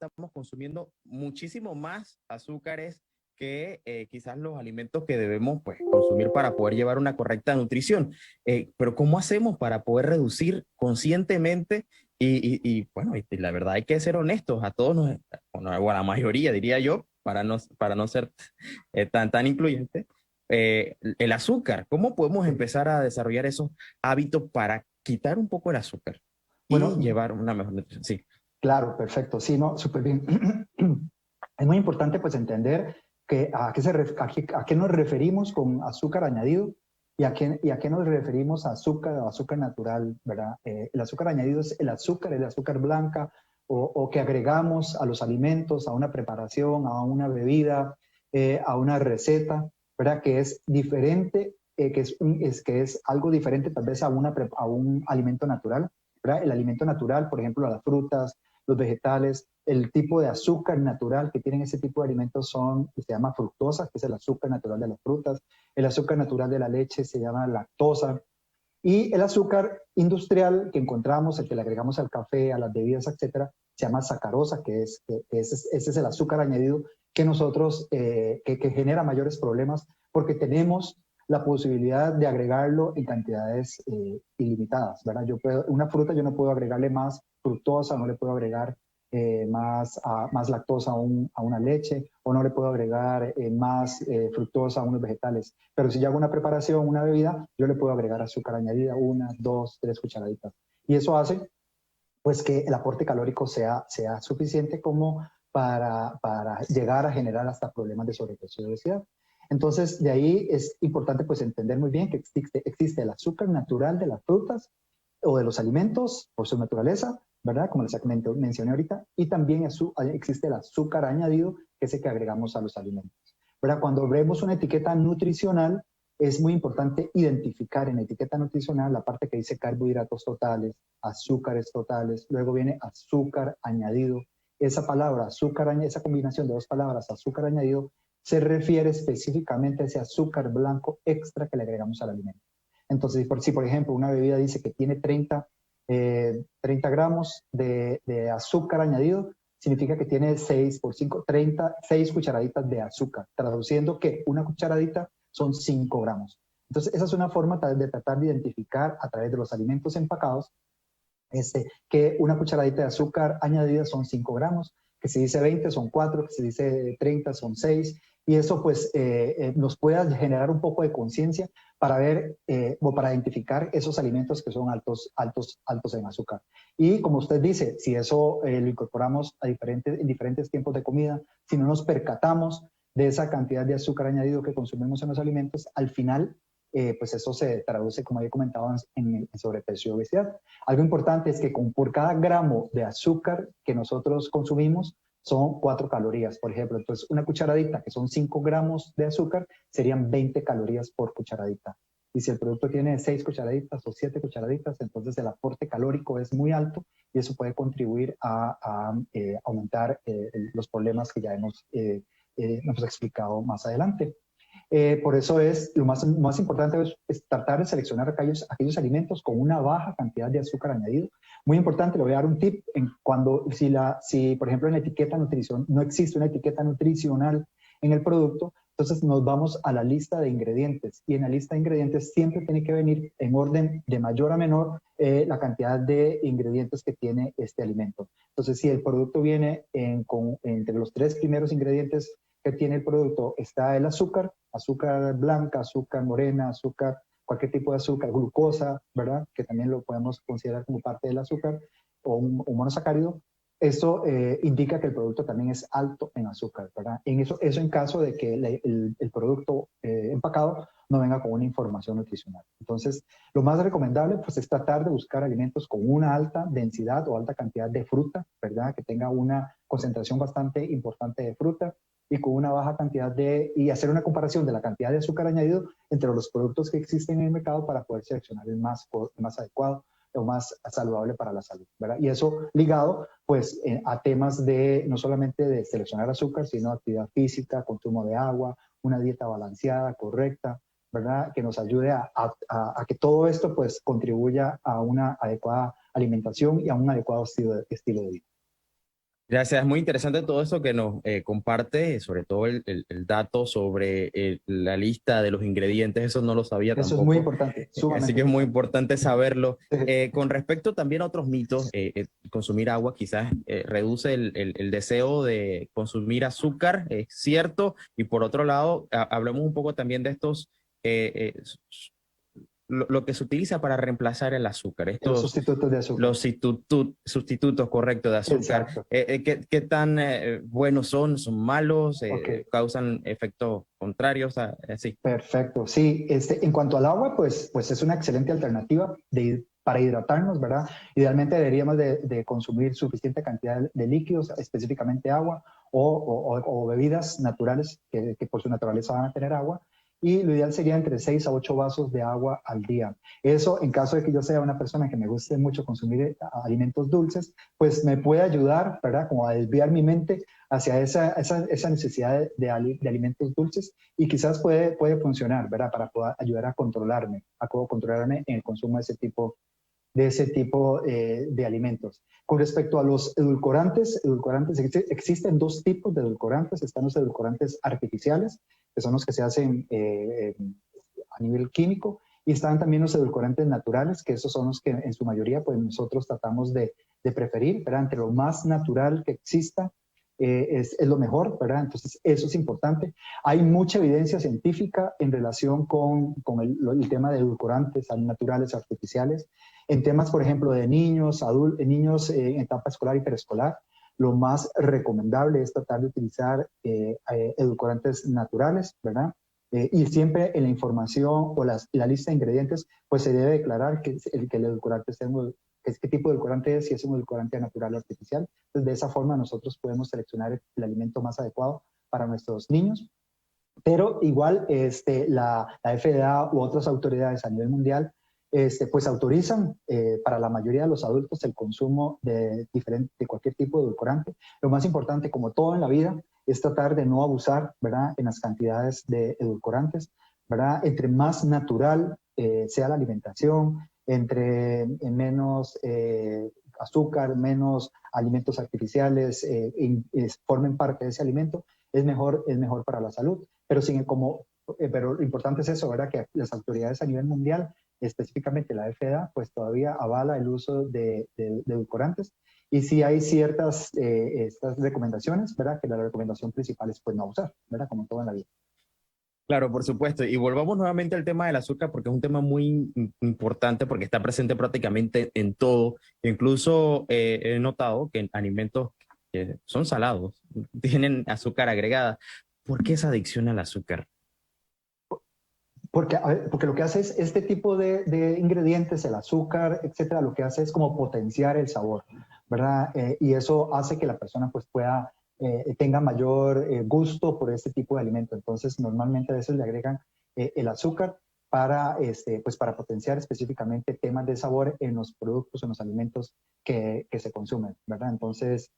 estamos consumiendo muchísimo más azúcares que quizás los alimentos que debemos pues, consumir para poder llevar una correcta nutrición. Pero ¿cómo hacemos para poder reducir conscientemente? Bueno, y la verdad hay que ser honestos, a todos nos, bueno, o a la mayoría diría yo, para no ser tan incluyente, el azúcar. ¿Cómo podemos Sí. empezar a desarrollar esos hábitos para quitar un poco el azúcar y Bueno, llevar una mejor nutrición? Sí. claro, perfecto. Sí, no, súper bien. Es muy importante pues entender que a qué nos referimos con azúcar añadido y a qué nos referimos a azúcar o azúcar natural, ¿verdad? El azúcar añadido es el azúcar blanca o que agregamos a los alimentos, a una preparación, a una bebida, a una receta, ¿verdad? Que es diferente, que es algo diferente tal vez a un alimento natural, ¿verdad? El alimento natural, por ejemplo, las frutas, los vegetales, el tipo de azúcar natural que tienen ese tipo de alimentos se llama fructosa, que es el azúcar natural de las frutas. El azúcar natural de la leche se llama lactosa. Y el azúcar industrial que encontramos, el que le agregamos al café, a las bebidas, etcétera, se llama sacarosa, ese es el azúcar añadido que nosotros, que genera mayores problemas porque tenemos la posibilidad de agregarlo en cantidades ilimitadas, ¿verdad? Una fruta yo no puedo agregarle más fructosa, no le puedo agregar más lactosa a una leche, o no le puedo agregar más fructosa a unos vegetales. Pero si yo hago una preparación, una bebida, yo le puedo agregar azúcar añadida, 1, 2, 3 cucharaditas. Y eso hace pues que el aporte calórico sea suficiente como para llegar a generar hasta problemas de sobrepeso y obesidad. Entonces, de ahí es importante pues entender muy bien que existe el azúcar natural de las frutas o de los alimentos por su naturaleza, ¿verdad? Como les mencioné ahorita, y también existe el azúcar añadido, que es el que agregamos a los alimentos, ¿verdad? Cuando vemos una etiqueta nutricional, es muy importante identificar en la etiqueta nutricional la parte que dice carbohidratos totales, azúcares totales, luego viene azúcar añadido. Esa palabra, esa combinación de dos palabras, azúcar añadido, se refiere específicamente a ese azúcar blanco extra que le agregamos al alimento. Entonces, si por ejemplo una bebida dice que tiene 30 gramos de azúcar añadido, significa que tiene 6 por 5, 6 cucharaditas de azúcar, traduciendo que una cucharadita son 5 gramos. Entonces, esa es una forma de tratar de identificar a través de los alimentos empacados que una cucharadita de azúcar añadida son 5 gramos, que si dice 20 son 4, que si dice 30 son 6, y eso pues nos puede generar un poco de conciencia para ver o para identificar esos alimentos que son altos en azúcar. Y como usted dice, si eso lo incorporamos en diferentes tiempos de comida, si no nos percatamos de esa cantidad de azúcar añadido que consumimos en los alimentos, al final pues eso se traduce, como había comentado, en sobrepeso y obesidad. Algo importante es que por cada gramo de azúcar que nosotros consumimos son 4 calorías, por ejemplo. Entonces, una cucharadita, que son 5 gramos de azúcar, serían 20 calorías por cucharadita. Y si el producto tiene 6 cucharaditas o 7 cucharaditas, entonces el aporte calórico es muy alto y eso puede contribuir a aumentar los problemas que ya hemos explicado más adelante. Por eso lo más importante es tratar de seleccionar aquellos alimentos con una baja cantidad de azúcar añadido. Muy importante, le voy a dar un tip, si por ejemplo en la etiqueta nutrición no existe una etiqueta nutricional en el producto, entonces nos vamos a la lista de ingredientes y en la lista de ingredientes siempre tiene que venir en orden de mayor a menor la cantidad de ingredientes que tiene este alimento. Entonces si el producto viene entre los 3 primeros ingredientes que tiene el producto está el azúcar, azúcar blanca, azúcar morena, azúcar, cualquier tipo de azúcar, glucosa, ¿verdad? Que también lo podemos considerar como parte del azúcar, o un monosacárido. Esto indica que el producto también es alto en azúcar, ¿verdad? Eso en caso de que el producto empacado no venga con una información nutricional. Entonces, lo más recomendable pues, es tratar de buscar alimentos con una alta densidad o alta cantidad de fruta, ¿verdad? Que tenga una concentración bastante importante de fruta y con una baja cantidad y hacer una comparación de la cantidad de azúcar añadido entre los productos que existen en el mercado para poder seleccionar el más adecuado o más saludable para la salud, ¿verdad? Y eso ligado, pues, a temas no solamente de seleccionar azúcar, sino actividad física, consumo de agua, una dieta balanceada, correcta, ¿verdad? Que nos ayude a que todo esto, pues, contribuya a una adecuada alimentación y a un adecuado estilo de vida. Gracias, muy interesante todo eso que nos comparte, sobre todo el dato sobre la lista de los ingredientes, eso no lo sabía Eso es muy tampoco, importante, así sumamente que es muy importante. importante saberlo. Sí. Con respecto también a otros mitos, consumir agua quizás reduce el deseo de consumir azúcar, es cierto, y por otro lado, hablemos un poco también de estos eh, eh, lo que se utiliza para reemplazar el azúcar, Los estos sustitutos de azúcar. los sustitutos correctos de azúcar. Exacto. ¿Qué tan buenos son? ¿Son malos? Ok. ¿Causan efectos contrarios? Así. Perfecto, sí. En cuanto al agua, pues es una excelente alternativa para hidratarnos, ¿verdad? Idealmente deberíamos de consumir suficiente cantidad de líquidos, específicamente agua o bebidas naturales que por su naturaleza van a tener agua. Y lo ideal sería entre 6 a 8 vasos de agua al día. Eso, en caso de que yo sea una persona que me guste mucho consumir alimentos dulces, pues me puede ayudar, ¿verdad? Como a desviar mi mente hacia esa necesidad de alimentos dulces y quizás puede funcionar, ¿verdad? Para poder ayudar a controlarme en el consumo de ese tipo de alimentos. Con respecto a los edulcorantes existen dos tipos de edulcorantes. Están los edulcorantes artificiales, que son los que se hacen a nivel químico, y están también los edulcorantes naturales, que esos son los que en su mayoría pues nosotros tratamos de preferir, ¿verdad? Entre lo más natural que exista, es lo mejor, ¿verdad? Entonces, eso es importante. Hay mucha evidencia científica en relación con el tema de edulcorantes naturales, artificiales, en temas, por ejemplo, de niños, niños en etapa escolar y preescolar. Lo más recomendable es tratar de utilizar edulcorantes naturales, ¿verdad? Y siempre en la información o la lista de ingredientes, pues se debe declarar que el edulcorante sea qué tipo de edulcorante es, si es un edulcorante natural o artificial. Entonces, de esa forma nosotros podemos seleccionar el alimento más adecuado para nuestros niños. Pero igual la FDA u otras autoridades a nivel mundial pues autorizan para la mayoría de los adultos el consumo de cualquier tipo de edulcorante. Lo más importante, como todo en la vida, es tratar de no abusar, ¿verdad?, en las cantidades de edulcorantes, ¿verdad? Entre más natural sea la alimentación, entre menos azúcar, menos alimentos artificiales formen parte de ese alimento, es mejor para la salud. Pero lo importante es eso, ¿verdad? Que las autoridades a nivel mundial, específicamente la FDA, pues todavía avala el uso de edulcorantes. Y sí hay estas recomendaciones, ¿verdad? Que la recomendación principal es pues no usar, ¿verdad? Como todo en la vida. Claro, por supuesto. Y volvamos nuevamente al tema del azúcar porque es un tema muy importante porque está presente prácticamente en todo. Incluso he notado que en alimentos que son salados tienen azúcar agregada. ¿Por qué esa adicción al azúcar? Porque, a ver, porque lo que hace es este tipo de ingredientes, el azúcar, etcétera, lo que hace es como potenciar el sabor, ¿verdad? Y eso hace que la persona pues tenga mayor gusto por este tipo de alimento. Entonces, normalmente a veces le agregan el azúcar pues para potenciar específicamente temas de sabor en los productos, en los alimentos que se consumen, ¿verdad? Entonces,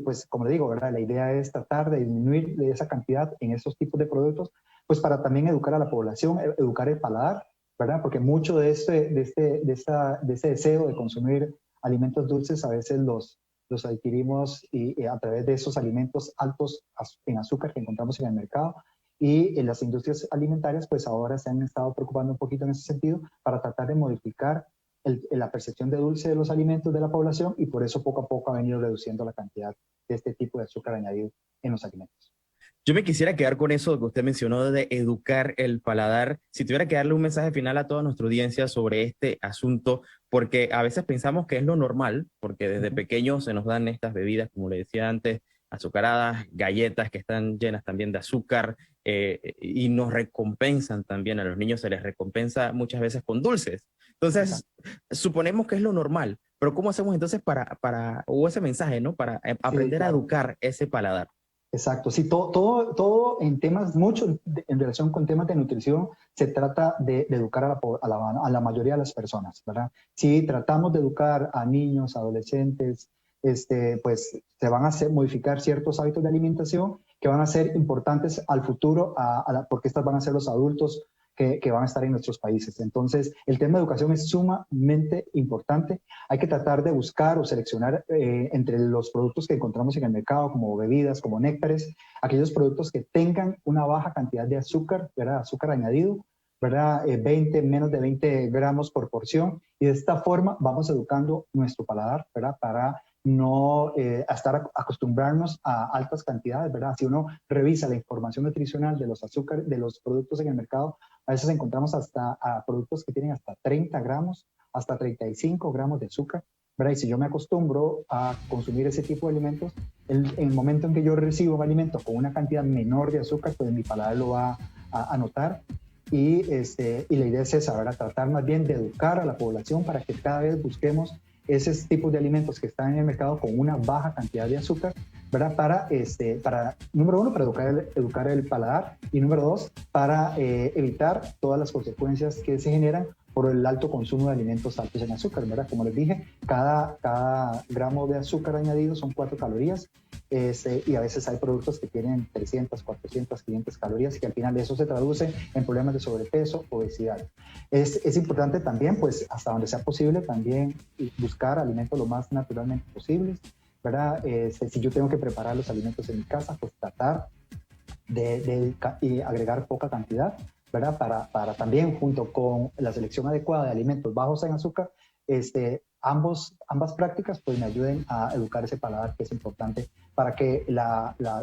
pues como le digo, ¿verdad? La idea es tratar de disminuir de esa cantidad en esos tipos de productos pues para también educar a la población, educar el paladar, ¿verdad? Porque mucho de ese deseo de consumir alimentos dulces a veces los adquirimos a través de esos alimentos altos en azúcar que encontramos en el mercado. Y en las industrias alimentarias, pues ahora se han estado preocupando un poquito en ese sentido para tratar de modificar la percepción de dulce de los alimentos de la población y por eso poco a poco ha venido reduciendo la cantidad de este tipo de azúcar añadido en los alimentos. Yo me quisiera quedar con eso que usted mencionó de educar el paladar. Si tuviera que darle un mensaje final a toda nuestra audiencia sobre este asunto, porque a veces pensamos que es lo normal, porque desde pequeños se nos dan estas bebidas, como le decía antes, azucaradas, galletas que están llenas también de azúcar y nos recompensan también, a los niños se les recompensa muchas veces con dulces. Entonces, Exacto. suponemos que es lo normal, pero ¿cómo hacemos entonces o ese mensaje, ¿no? Para Sí, aprender a claro. educar ese paladar? Exacto, sí, todo en temas, mucho en relación con temas de nutrición, se trata de educar a la mayoría de las personas, ¿verdad? Si tratamos de educar a niños, adolescentes, pues se van a modificar ciertos hábitos de alimentación que van a ser importantes al futuro, porque estos van a ser los adultos que van a estar en nuestros países. Entonces, el tema de educación es sumamente importante. Hay que tratar de buscar o seleccionar entre los productos que encontramos en el mercado, como bebidas, como néctares, aquellos productos que tengan una baja cantidad de azúcar, ¿verdad? Azúcar añadido, ¿verdad? Menos de 20 gramos por porción. Y de esta forma vamos educando nuestro paladar, ¿verdad? Para no acostumbrarnos a altas cantidades, ¿verdad? Si uno revisa la información nutricional de los azúcares, de los productos en el mercado, a veces encontramos productos que tienen hasta 30 gramos, hasta 35 gramos de azúcar, ¿verdad? Y si yo me acostumbro a consumir ese tipo de alimentos, en el momento en que yo recibo un alimento con una cantidad menor de azúcar, pues mi paladar lo va a notar. Y la idea es esa, ¿verdad? Tratar más bien de educar a la población para que cada vez busquemos esos tipos de alimentos que están en el mercado con una baja cantidad de azúcar, ¿verdad? Para número uno, para educar el paladar, y número dos, para evitar todas las consecuencias que se generan por el alto consumo de alimentos altos en azúcar, ¿verdad? Como les dije, cada gramo de azúcar añadido son 4 calorías, y a veces hay productos que tienen 300, 400, 500 calorías, y al final eso se traduce en problemas de sobrepeso, obesidad. Es importante también, pues, hasta donde sea posible, también buscar alimentos lo más naturalmente posibles, ¿verdad? Si yo tengo que preparar los alimentos en mi casa, pues tratar de agregar poca cantidad, ¿verdad? Para también, junto con la selección adecuada de alimentos bajos en azúcar, ambas prácticas pues me ayuden a educar ese paladar, que es importante para que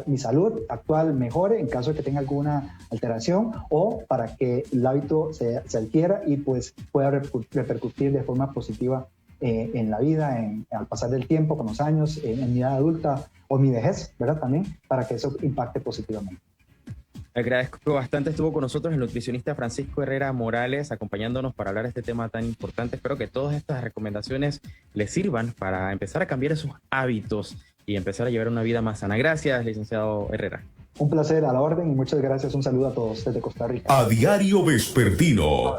mi salud actual mejore en caso de que tenga alguna alteración, o para que el hábito se adquiera y pues pueda repercutir de forma positiva en la vida, al pasar del tiempo, con los años, en mi edad adulta o mi vejez, ¿verdad? También, para que eso impacte positivamente. Agradezco bastante, estuvo con nosotros el nutricionista Francisco Herrera Morales, acompañándonos para hablar de este tema tan importante. Espero que todas estas recomendaciones les sirvan para empezar a cambiar esos hábitos y empezar a llevar una vida más sana. Gracias, licenciado Herrera. Un placer, a la orden, y muchas gracias. Un saludo a todos desde Costa Rica. A Diario Vespertino.